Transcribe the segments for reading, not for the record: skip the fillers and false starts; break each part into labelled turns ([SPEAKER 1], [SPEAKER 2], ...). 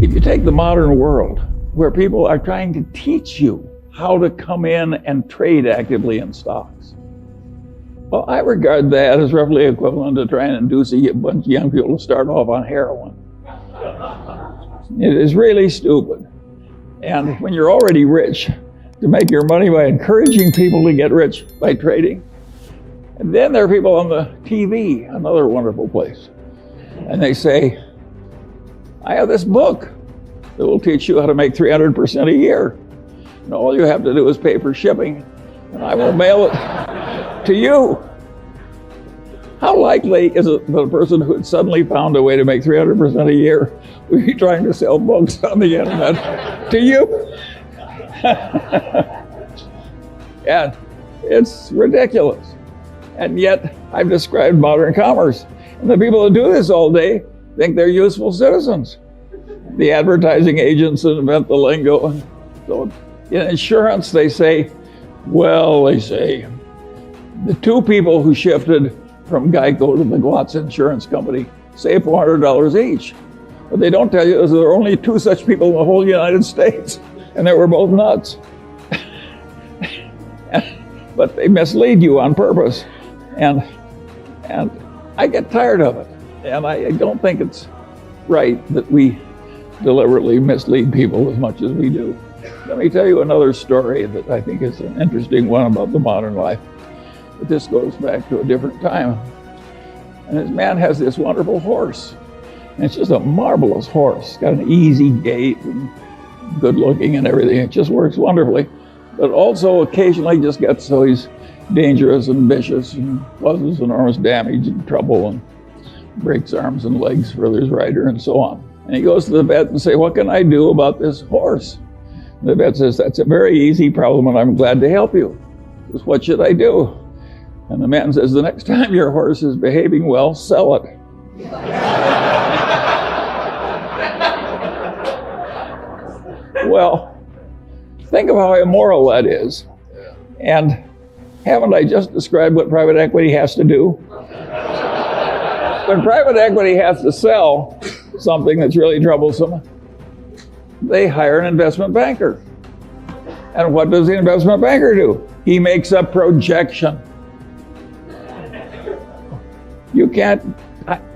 [SPEAKER 1] If you take the modern world, where people are trying to teach you how to come in and trade actively in stocks, well, I regard that as roughly equivalent to trying to induce a bunch of young people to start off on heroin. It is really stupid. And when you're already rich, to make your money by encouraging people to get rich by trading. And then there are people on the TV, another wonderful place. And they say, I have this book that will teach you how to make 300% a year. And all you have to do is pay for shipping, and I will mail it to you. How likely is it that a person who had suddenly found a way to make 300% a year would be trying to sell books on the internet to you? And it's ridiculous. And yet, I've described modern commerce. And the people who do this all day think they're useful citizens. The advertising agents that invent the lingo. So in insurance, they say, the two people who shifted from Geico to the Glotz Insurance Company saved $400 each. What they don't tell you is there are only two such people in the whole United States, and they were both nuts. But they mislead you on purpose. And I get tired of it. And I don't think it's right that we deliberately mislead people as much as we do. Let me tell you another story that I think is an interesting one about the modern life. But this goes back to a different time. And this man has this wonderful horse. And it's just a marvelous horse. It's got an easy gait and good looking and everything. It just works wonderfully. But also occasionally just gets so he's dangerous and vicious and causes enormous damage and trouble and breaks arms and legs for his rider and so on. And he goes to the vet and says, what can I do about this horse? And the vet says, that's a very easy problem and I'm glad to help you. He says, what should I do? And the man says, the next time your horse is behaving well, sell it. Well, think of how immoral that is. And haven't I just described what private equity has to do? When private equity has to sell something that's really troublesome, they hire an investment banker. And what does the investment banker do? He makes a projection. You can't,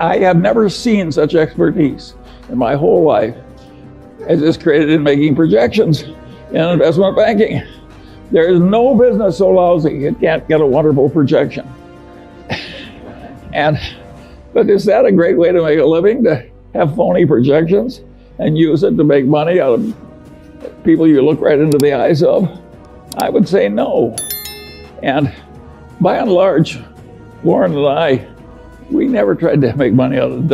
[SPEAKER 1] I have never seen such expertise in my whole life as is created in making projections in investment banking. There is no business so lousy it can't get a wonderful projection. But is that a great way to make a living, to have phony projections and use it to make money out of people you look right into the eyes of? I would say no. And by and large, Warren and I, we never tried to make money out of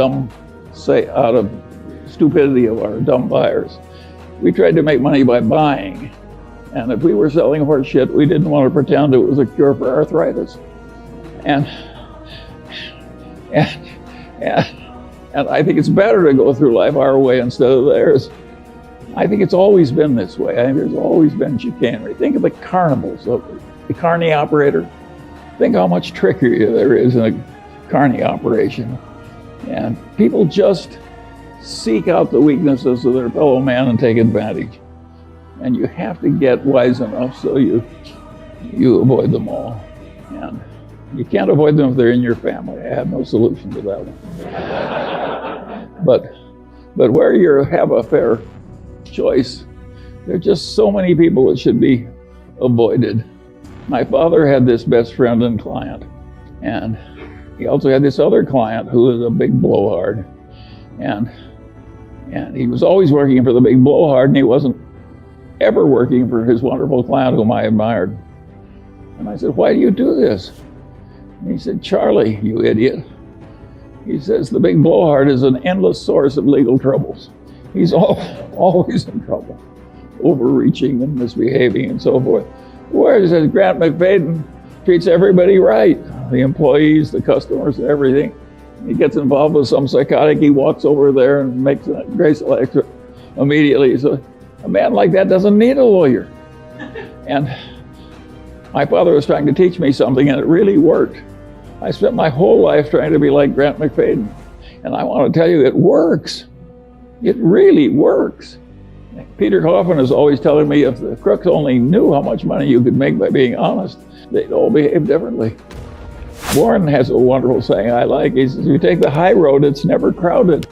[SPEAKER 1] stupidity of our dumb buyers. We tried to make money by buying. And if we were selling horse shit, we didn't want to pretend it was a cure for arthritis. And I think it's better to go through life our way instead of theirs. I think it's always been this way. I think there's always been chicanery. Think of the carnivals, the carny operator. Think how much trickery there is in a carny operation. And people just seek out the weaknesses of their fellow man and take advantage. And you have to get wise enough so you avoid them all. And you can't avoid them if they're in your family. I have no solution to that one. But where you have a fair choice, there are just so many people that should be avoided. My father had this best friend and client, and he also had this other client who was a big blowhard. And he was always working for the big blowhard, and he wasn't ever working for his wonderful client whom I admired. And I said, why do you do this? And he said, Charlie, you idiot. He says, the big blowhard is an endless source of legal troubles. He's always in trouble, overreaching and misbehaving and so forth. Whereas Grant McFadden treats everybody right, the employees, the customers, everything. He gets involved with some psychotic, he walks over there and makes a graceful exit immediately. So a man like that doesn't need a lawyer. And my father was trying to teach me something, and it really worked. I spent my whole life trying to be like Grant McFadden. And I want to tell you, it works. It really works. Peter Coffin is always telling me if the crooks only knew how much money you could make by being honest, they'd all behave differently. Warren has a wonderful saying I like. He says, if you take the high road, it's never crowded.